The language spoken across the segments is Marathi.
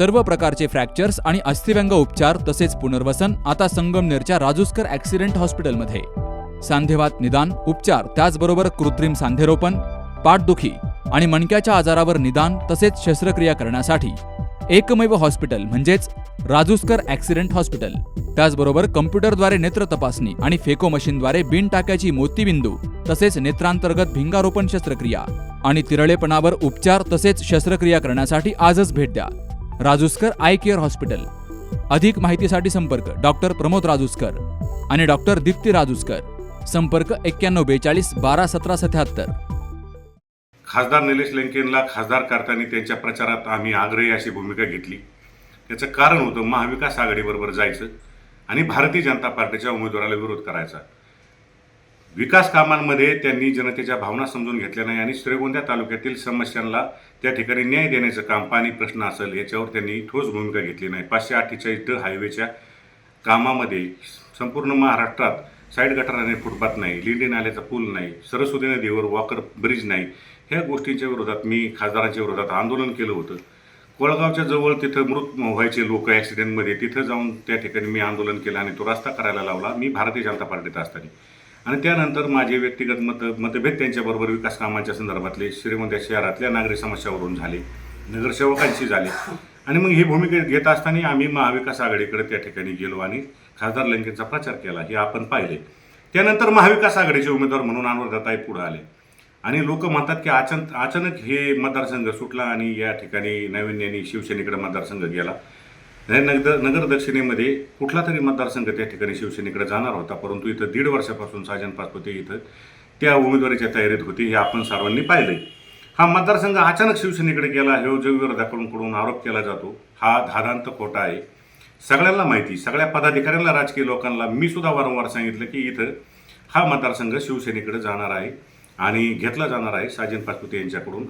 सर्व प्रकारचे फ्रॅक्चर्स आणि अस्थिव्यंग उपचार तसेच पुनर्वसन आता संगमनेरच्या राजूस्कर ॲक्सिडेंट हॉस्पिटलमध्ये. सांधेवात निदान, उपचार, त्याचबरोबर कृत्रिम सांधेरोपण, पाठदुखी आणि मणक्याच्या आजारावर निदान तसेच शस्त्रक्रिया करण्यासाठी एकमेव हॉस्पिटल म्हणजेच राजूस्कर ॲक्सिडेंट हॉस्पिटल. त्याचबरोबर कम्प्युटरद्वारे नेत्र तपासणी आणि फेको मशीनद्वारे बिन टाक्याची मोतीबिंदू तसेच नेत्रांतर्गत भिंगारोपण शस्त्रक्रिया आणि तिरळेपणावर उपचार तसेच शस्त्रक्रिया करण्यासाठी आजच भेट द्या. राजूस्कर आय केअर हॉस्पिटल. अधिक माहितीसाठी संपर्क डॉक्टर प्रमोद राजूस्कर आणि डॉक्टर दीप्ती राजूस्कर. संपर्क 9142 12 17 77. खासदार निलेश लंकेंना खासदार करताना त्यांच्या प्रचारात आम्ही आग्रही अशी भूमिका घेतली. त्याचं कारण होतं महाविकास आघाडीबरोबर जायचं आणि भारतीय जनता पार्टीच्या उमेदवाराला विरोध करायचा. विकास कामांमध्ये त्यांनी जनतेच्या भावना समजून घेतल्या नाही आणि श्रीगोंदा तालुक्यातील समस्यांना त्या ठिकाणी न्याय देण्याचं काम, पाणी प्रश्न असेल याच्यावर त्यांनी ठोस भूमिका घेतली नाही. 548 हायवेच्या कामामध्ये संपूर्ण महाराष्ट्रात साईड गटार आणि फुटपाथ नाही, लिंडी नाल्याचा पूल नाही, सरस्वती नदीवर वॉकर ब्रिज नाही. ह्या गोष्टींच्या विरोधात मी खासदारांच्या विरोधात आंदोलन केलं होतं. कोळगावच्या जवळ तिथं मृत व्हायचे लोक ॲक्सिडेंटमध्ये, तिथं जाऊन त्या ठिकाणी मी आंदोलन केलं आणि तो रस्ता करायला लावला मी भारतीय जनता पार्टीत असताना. आणि त्यानंतर माझे व्यक्तिगत मतभेद त्यांच्याबरोबर विकास कामांच्या संदर्भातले श्रीगोंदा शहरातल्या नागरी समस्यावरून झाले, नगरसेवकांशी झाले. आणि मग ही भूमिका घेत असताना आम्ही महाविकास आघाडीकडे त्या ठिकाणी गेलो आणि खासदार लंकेंचा प्रचार केला, हे आपण पाहिले. त्यानंतर महाविकास आघाडीचे उमेदवार म्हणून अनुराधाताई पुढे आले आणि लोक म्हणतात की अचानक हे मतदारसंघ सुटला आणि या ठिकाणी नाविन्याने शिवसेनेकडे मतदारसंघ गेला. नगर दक्षिणेमध्ये कुठला तरी मतदारसंघ त्या ठिकाणी शिवसेनेकडे जाणार होता, परंतु इथं 1.5 वर्षापासून साजन पाचपुते इथं त्या उमेदवारीच्या तयारीत होते, हे आपण सर्वांनी पाहिलं. हा मतदारसंघ अचानक शिवसेनेकडे गेला, हे जो विरोधकांकडून आरोप केला जातो हा धादांत खोटा आहे. सगळ्यांना माहिती, सगळ्या पदाधिकाऱ्यांना, राजकीय लोकांना मी सुद्धा वारंवार सांगितलं की इथं हा मतदारसंघ शिवसेनेकडे जाणार आहे आणि घेतला जाणार आहे साजन पाचपुते यांच्याकडून.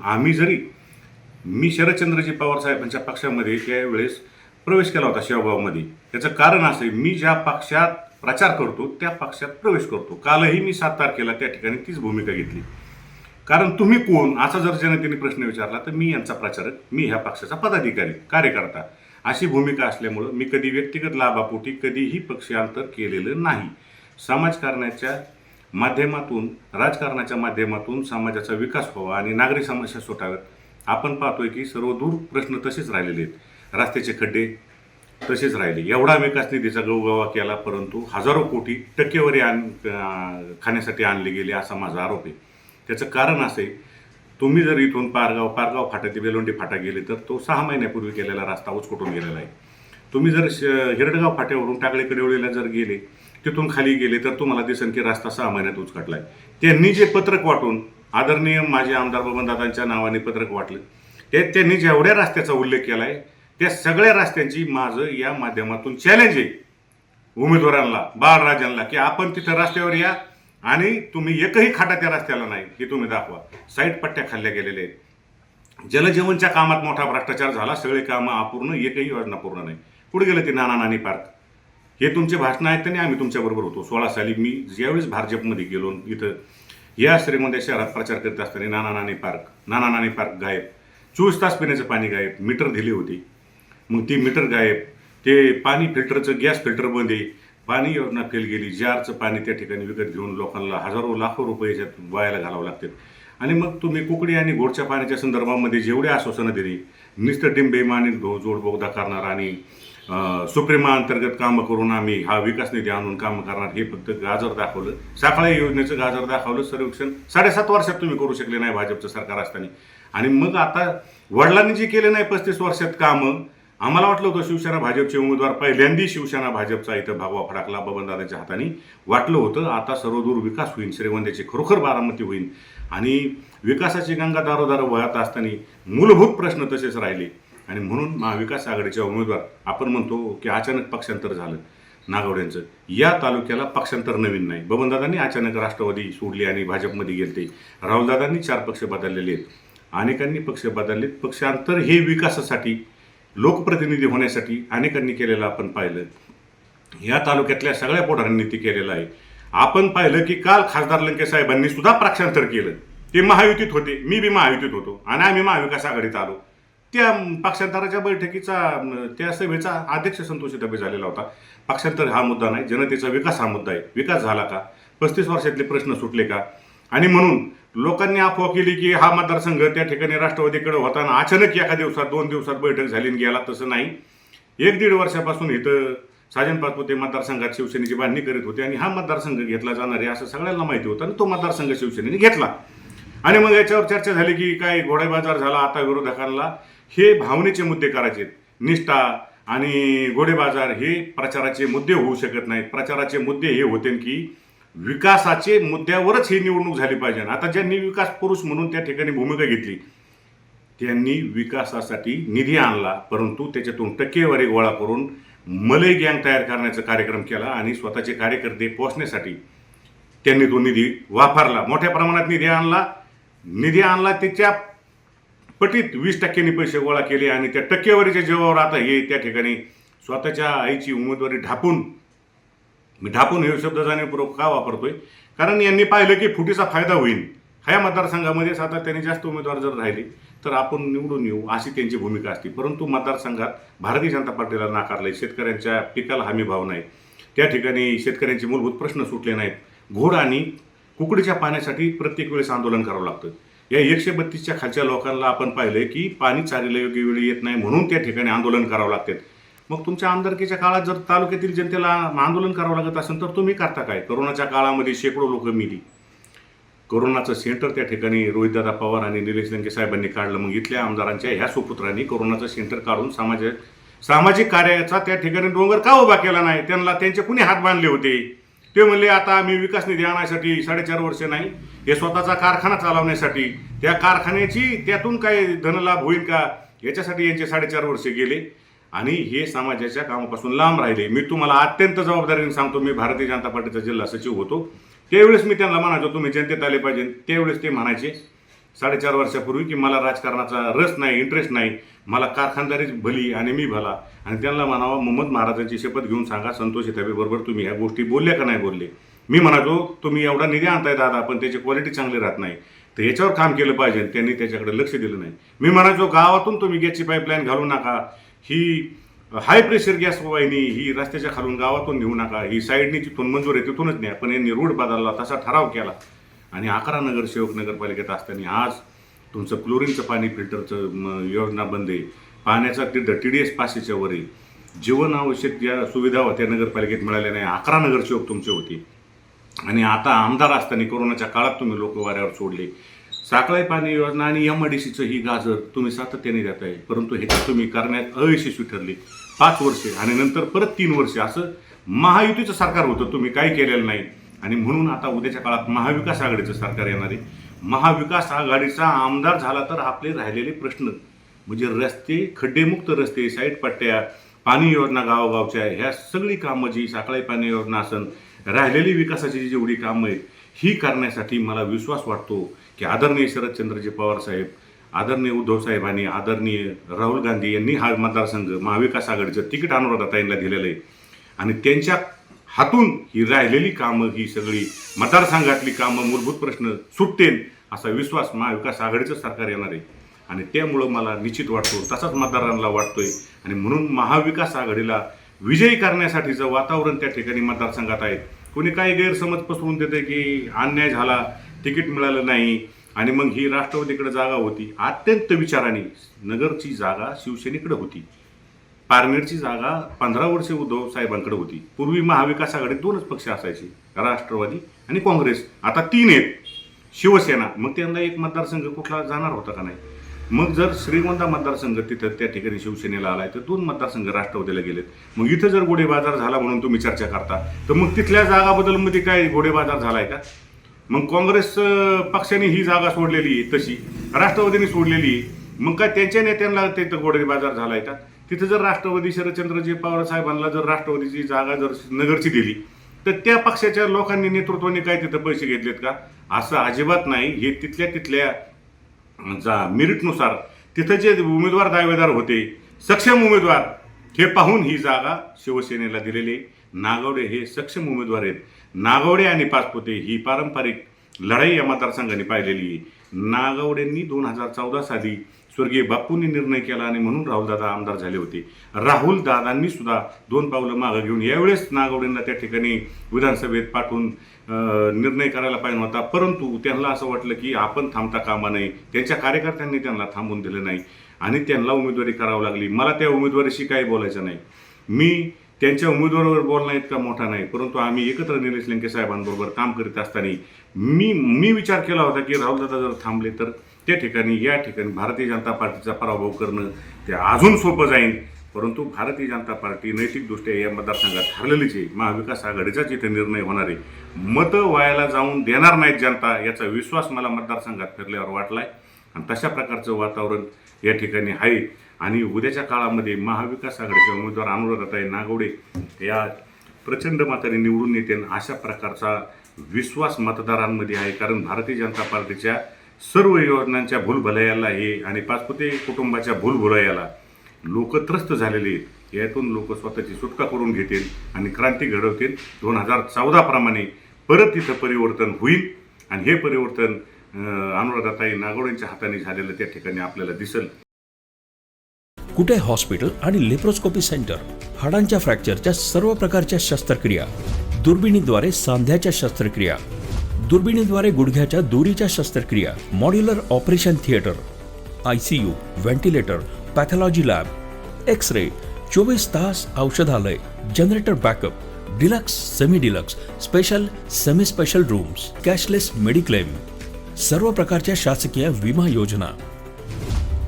मी शरदचंद्रजी पवार साहेबांच्या पक्षामध्ये त्यावेळेस प्रवेश केला होता शेवगावमध्ये. त्याचं कारण असं आहे, मी ज्या पक्षात प्रचार करतो त्या पक्षात प्रवेश करतो. कालही मी 7 तारखेला त्या ठिकाणी तीच भूमिका घेतली. कारण तुम्ही कोण असा जर जनतेने प्रश्न विचारला तर मी यांचा प्रचारक, मी ह्या पक्षाचा पदाधिकारी, कार्यकर्ता अशी भूमिका असल्यामुळं मी कधी व्यक्तिगत लाभापोटी कधीही पक्षांतर केलेलं नाही. समाजकारणाच्या माध्यमातून, राजकारणाच्या माध्यमातून समाजाचा विकास व्हावा आणि नागरी समस्या सुटाव्यात. आपण पाहतोय की सर्वदूर प्रश्न तसेच राहिलेले आहेत. रस्त्याचे खड्डे तसेच राहिले. एवढा विकास निधीचा गवगवा केला, परंतु हजारो कोटी टक्केवारी खाण्यासाठी आणले गेले असा माझा आरोप आहे. त्याचं कारण असं आहे, तुम्ही जर इथून पारगाव फाटा ते बेलोंडी फाटा गेले तर तो 6 महिन्यापूर्वी केलेला रस्ता उचकटून गेलेला आहे. तुम्ही जर हिरडगाव फाट्यावरून टाकळी कडेवळीला जर गेले, तिथून खाली गेले तर तुम्हाला दिसेल की रस्ता 6 महिन्यात उचकटला आहे. त्यांनी जे पत्रक वाटून, आदरणीय माझे आमदार बबनदादांच्या नावाने पत्रक वाटलं, त्यांनी जेवढ्या रस्त्याचा उल्लेख केला आहे त्या सगळ्या रस्त्यांची माझं या माध्यमातून चॅलेंज आहे उमेदवारांना, बाळराजांना, की आपण तिथं रस्त्यावर या आणि तुम्ही एकही खाटा त्या रस्त्याला नाही हे तुम्ही दाखवा. साईड पट्ट्या खाल्ल्या गेलेल्या आहेत. जलजीवनच्या कामात मोठा भ्रष्टाचार झाला, सगळे कामं अपूर्ण, एकही योजना पूर्ण नाही. पुढे गेलं ते नाना नानी पार्क, हे तुमचे भाषणं ऐकताना आम्ही तुमच्याबरोबर होतो. 16 साली मी ज्यावेळेस भाजपमध्ये गेलो, इथं या श्रीगोंदा शहरात प्रचार करत असताना नाना नानी पार्क गायब, 24 तास पिण्याचं पाणी गायब, मीटर दिली होती, मग ती मीटर गायब, ते पाणी फिल्टरचं गॅस फिल्टर बंद आहे, पाणी योजना फेल गेली, जारचं पाणी त्या ठिकाणी विकत घेऊन लोकांना हजारो लाखो रुपये याच्यात वायाला घालावं लागतात. आणि मग तुम्ही कुकडी आणि घोडच्या पाण्याच्या संदर्भामध्ये जेवढे आश्वासनं दिली, नुसतं टिंबेमा आणि जोड बोगदा करणार आणि सुप्रीमा अंतर्गत कामं करून आम्ही हा विकास निधी आणून कामं करणार, हे फक्त गाजर दाखवलं. साखळा योजनेचं गाजर दाखवलं. सर्वेक्षण 7.5 वर्षात तुम्ही करू शकले नाही भाजपचं सरकार असताना. आणि मग आता वडिलांनी जे केले नाही 35 वर्षात कामं, आम्हाला वाटलं होतं शिवसेना भाजपचे उमेदवार पहिल्यांदी शिवसेना भाजपचा इथं भगवा फडाकला बबनदादांच्या हाताने वाटलं होतं. आता सर्वदूर विकास होईल, श्रीगोंद्याची खरोखर बारामती होईल आणि विकासाची गंगा दारोदार वाहत असताना मूलभूत प्रश्न तसेच राहिले. आणि म्हणून महाविकास आघाडीच्या उमेदवार, आपण म्हणतो की अचानक पक्षांतर झालं नागवड्यांचं, या तालुक्याला पक्षांतर नवीन नाही. बबनदादांनी अचानक राष्ट्रवादी सोडली आणि भाजपमध्ये गेले. राहुलदादांनी 4 पक्ष बदललेले आहेत, अनेकांनी पक्ष बदललेत. पक्षांतर हे विकासासाठी, लोकप्रतिनिधी होण्यासाठी अनेकांनी केलेलं आपण पाहिलं. या तालुक्यातल्या सगळ्या पुढाऱ्यांनी ते केलेलं आहे. आपण पाहिलं की काल खासदार लंके साहेबांनी सुद्धा पक्षांतर केलं. ते महायुतीत होते, मी बी महायुतीत होतो आणि आम्ही महाविकास आघाडीत आलो. त्या पक्षांतराच्या बैठकीचा त्या सभेचा अध्यक्ष संतोषी दबे झालेला होता. पक्षांतर हा मुद्दा नाही, जनतेचा विकास हा मुद्दा आहे. विकास झाला का? 35 वर्षातले प्रश्न सुटले का? आणि म्हणून लोकांनी अफवा केली की हा मतदारसंघ त्या ठिकाणी राष्ट्रवादीकडे होता आणि अचानक एका दिवसात 2 दिवसात बैठक झाली आणि गेला. तसं नाही. 1-1.5 वर्षापासून इथं साजन पाचपुते मतदारसंघात शिवसेनेची बांधणी करीत होते आणि हा मतदारसंघ घेतला जाणार आहे असं सगळ्यांना माहिती होतं आणि तो मतदारसंघ शिवसेनेने घेतला. आणि मग याच्यावर चर्चा झाली की काय घोडेबाजार झाला. आता विरोधकांना हे भावनेचे मुद्दे करायचे. निष्ठा आणि घोडेबाजार हे प्रचाराचे मुद्दे होऊ शकत नाहीत. प्रचाराचे मुद्दे हे होते की विकासाचे मुद्द्यावरच ही निवडणूक झाली पाहिजे. आता ज्यांनी विकास पुरुष म्हणून त्या ठिकाणी भूमिका घेतली त्यांनी विकासासाठी निधी आणला, परंतु त्याच्यातून टक्केवारी गोळा करून मलई गँग तयार करण्याचा कार्यक्रम केला आणि स्वतःचे कार्यकर्ते पोचण्यासाठी त्यांनी तो निधी वापरला. मोठ्या प्रमाणात निधी आणला त्याच्या पटीत 20% पैसे गोळा केले आणि त्या टक्केवारीच्या जेव्हावर आता हे त्या ठिकाणी स्वतःच्या आईची उमेदवारी ढापून हे शब्द जाणीवपूर्वक का वापरतोय? कारण यांनी पाहिलं की फुटीचा फायदा होईल. ह्या मतदारसंघामध्ये सातत्याने जास्त उमेदवार जर राहिले तर आपण निवडून येऊ अशी त्यांची भूमिका असते. परंतु मतदारसंघात भारतीय जनता पार्टीला नाकारले. शेतकऱ्यांच्या पिकाला हमी भाव नाही. त्या ठिकाणी शेतकऱ्यांचे मूलभूत प्रश्न सुटले नाहीत. घोड आणि कुकडीच्या पाण्यासाठी प्रत्येक वेळेस आंदोलन करावं लागतं. या 132च्या खालच्या लोकांना आपण पाहिलं की पाणी चारीला योग्य वेळी येत नाही म्हणून त्या ठिकाणी आंदोलन करावं लागतात. मग तुमच्या आमदारकीच्या काळात जर तालुक्यातील जनतेला आंदोलन करावं लागत असेल तर तुम्ही करता काय? कोरोनाच्या काळामध्ये शेकडो लोक मेली. कोरोनाचं सेंटर त्या ठिकाणी रोहितदादा पवार आणि निलेश लंके साहेबांनी काढलं. मग इथल्या आमदारांच्या ह्या सुपुत्रांनी कोरोनाचं सेंटर काढून सामाजिक कार्याचा त्या ठिकाणी डोंगर का उभा केला नाही? त्यांना त्यांचे कुणी हात बांधले होते? ते म्हणले आता आम्ही विकास निधी आणण्यासाठी 4.5 वर्ष नाही, हे स्वतःचा कारखाना चालवण्यासाठी, त्या कारखान्याची त्यातून काय धनलाभ होईल का याच्यासाठी यांचे 4.5 वर्ष गेले आणि हे समाजाच्या कामापासून लांब राहिले. मी तुम्हाला अत्यंत जबाबदारीने सांगतो, मी भारतीय जनता पार्टीचा जिल्हा सचिव होतो त्यावेळेस मी त्यांना म्हणायचो तुम्ही जनतेत आले पाहिजे. त्यावेळेस ते म्हणायचे 4.5 वर्षापूर्वी की मला राजकारणाचा रस नाही, इंटरेस्ट नाही, मला कारखानदारीच भली आणि मी भला. आणि त्यांना म्हणावं मोहम्मद महाराजांची शपथ घेऊन सांगा संतोषी बरोबर तुम्ही ह्या गोष्टी बोलल्या का नाही बोलले? मी म्हणायचो तुम्ही एवढा निधी आणताय दादा पण त्याची क्वालिटी चांगली राहत नाही, तर याच्यावर काम केलं पाहिजे. त्यांनी त्याच्याकडे लक्ष दिलं नाही. मी म्हणायचो गावातून तुम्ही गॅसची पाईपलाईन घालू नका, ही हाय प्रेशर गॅस वाहिनी ही रस्त्याच्या खालून गावातून नेऊ नका, ही साईडनी जिथून मंजूर आहे तिथूनच न्या. पण यांनी रोड बदलला, तसा ठराव केला आणि 11 नगरसेवक नगरपालिकेत असताना आज तुमचं क्लोरीनचं पाणी फिल्टरचं योजना बंद आहे. पाण्याचा TDS 500च्या वर आहे. जीवनावश्यक ज्या सुविधा होत्या नगरपालिकेत मिळाल्या नाही. 11 नगरसेवक तुमचे होते आणि आता आमदार असताना कोरोनाच्या काळात तुम्ही लोक वाऱ्यावर सोडले. साखळी पाणी योजना आणि MIDCचं ही गाजर तुम्ही सातत्याने देत आहे, परंतु हे तुम्ही करण्यात अयशस्वी ठरले. 5 वर्षे आणि नंतर परत 3 वर्षे असं महायुतीचं सरकार होतं, तुम्ही काही केलेलं नाही. आणि म्हणून आता उद्याच्या काळात महाविकास आघाडीचं सरकार येणार आहे. महाविकास आघाडीचा आमदार झाला तर आपले राहिलेले प्रश्न म्हणजे रस्ते, खड्डेमुक्त रस्ते, साईड पट्ट्या, पाणी योजना गावोगावच्या, ह्या सगळी कामं जी साखळी पाणी योजना असेल, राहिलेली विकासाची जेवढी कामं आहेत ही करण्यासाठी मला विश्वास वाटतो की आदरणीय शरदचंद्रजी पवार साहेब, आदरणीय उद्धव साहेबांनी, आदरणीय राहुल गांधी यांनी हा मतदारसंघ महाविकास आघाडीचं तिकीट अनुराधाताईंना दिलेलं आहे आणि त्यांच्या हातून ही राहिलेली कामं, ही सगळी मतदारसंघातली कामं, मूलभूत प्रश्न सुटतील असा विश्वास महाविकास आघाडीचं सरकार येणार आहे. आणि त्यामुळं मला निश्चित वाटतो, तसाच मतदारांना वाटतोय. आणि म्हणून महाविकास आघाडीला विजयी करण्यासाठीचं वातावरण त्या ठिकाणी मतदारसंघात आहे. कोणी काही गैरसमज पसरवून देते की अन्याय झाला, तिकीट मिळालं नाही आणि मग ही राष्ट्रवादीकडे जागा होती. अत्यंत विचाराने नगरची जागा शिवसेनेकडे होती, पारनेरची जागा 15 वर्षे उद्धव साहेबांकडे होती. पूर्वी महाविकास आघाडीत 2च पक्ष असायचे, राष्ट्रवादी आणि काँग्रेस. आता 3 आहेत, शिवसेना. मग त्यांना एक मतदारसंघ कुठला जाणार होता का नाही? मग जर श्रीगोंदा मतदारसंघ तिथं त्या ठिकाणी शिवसेनेला आलाय तर 2 मतदारसंघ राष्ट्रवादीला गेलेत. मग इथं जर घोडेबाजार झाला म्हणून तुम्ही चर्चा करता तर मग तिथल्या जागाबद्दलमध्ये काय घोडेबाजार झालाय का? मग काँग्रेस पक्षाने ही जागा सोडलेली आहे, तशी राष्ट्रवादीने सोडलेली आहे. मग काय त्यांच्या नेत्यांना तिथं घोडेबाजार झालाय का? तिथं जर राष्ट्रवादी शरदचंद्रजी पवार साहेबांना जर राष्ट्रवादीची जागा जर नगरची दिली तर त्या पक्षाच्या लोकांनी, नेतृत्वाने काय तिथं पैसे घेतलेत का? असं अजिबात नाही. हे तिथल्या मेरिटनुसार तिथं जे उमेदवार दावेदार होते, सक्षम उमेदवार, हे पाहून ही जागा शिवसेनेला दिलेली. नागवडे हे सक्षम उमेदवार आहेत. नागवडे आणि पाचपुते ही पारंपरिक लढाई या मतदारसंघाने पाहिलेली आहे. नागवडेंनी 2014 साली स्वर्गीय बापूंनी निर्णय केला आणि म्हणून राहुलदादा आमदार झाले होते. राहुलदादांनी सुद्धा 2 पावलं मागं घेऊन यावेळेस नागवडेंना त्या ठिकाणी विधानसभेत पाठवून निर्णय करायला पाहिजे होता, परंतु त्यांना असं वाटलं की आपण थांबता कामा नये. त्यांच्या कार्यकर्त्यांनी त्यांना थांबून दिलं नाही आणि त्यांना उमेदवारी करावी लागली. मला त्या उमेदवारीशी काही बोलायचं नाही. मी त्यांच्या उमेदवारावर बोलणं इतका मोठा नाही, परंतु आम्ही एकत्र निलेश लंके साहेबांबरोबर काम करीत असताना मी विचार केला होता की राहुलदादा जर थांबले तर त्या ठिकाणी या ठिकाणी भारतीय जनता पार्टीचा पराभव करणं ते अजून सोपं जाईल. परंतु भारतीय जनता पार्टी नैतिकदृष्ट्या या मतदारसंघात हरलेलीच आहे. महाविकास आघाडीचाच इथे निर्णय होणार आहे. मतं वायाला जाऊन देणार नाहीत जनता, याचा विश्वास मला मतदारसंघात फिरल्यावर वाटलाय आणि तशा प्रकारचं वातावरण या ठिकाणी आहे. आणि उद्याच्या काळामध्ये महाविकास आघाडीचे उमेदवार अनुराधाताई नागवडे या प्रचंड मताने निवडून येतील अशा प्रकारचा विश्वास मतदारांमध्ये आहे. कारण भारतीय जनता पार्टीच्या सर्व योजनांच्या भूलभुलैयाला हे आणि पाचपुते कुटुंबाच्या भूलभुलैयाला लोक त्रस्त झालेले आहेत. यातून लोक स्वतःची सुटका करून घेतील आणि क्रांती घडवतील. 2014 प्रमाणे परत तिथं परिवर्तन होईल आणि हे परिवर्तन अनुराधाताई नागवडेंच्या हाताने झालेलं त्या ठिकाणी आपल्याला दिसेल. कुटे हॉस्पिटल आणि लेप्रोस्कोपी सेंटर, हाडांच्या फ्रॅक्चरच्या सर्व प्रकारच्या शस्त्रक्रिया, दुर्बिणीद्वारे सांध्याच्या शस्त्रक्रिया, दुर्बिणीद्वारे गुडघ्याच्या दोरीच्या शस्त्रक्रिया, modular operation theatre, ICU, ventilator, pathology lab, X-ray, 24 तास औषधालय, generator backup, deluxe, semi deluxe, special, semi special rooms, cashless mediclaim, सर्व प्रकारच्या शासकीय विमा योजना,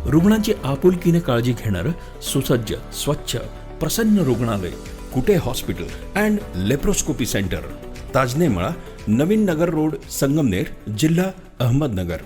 रुग्णांची आपुलकीने काळजी घेणारं सुसज्ज, स्वच्छ, प्रसन्न रुग्णालय, Kute hospital and laparoscopy centre, Tajane Mala, Navin Nagar road, Sangamner, जिल्हा अहमदनगर.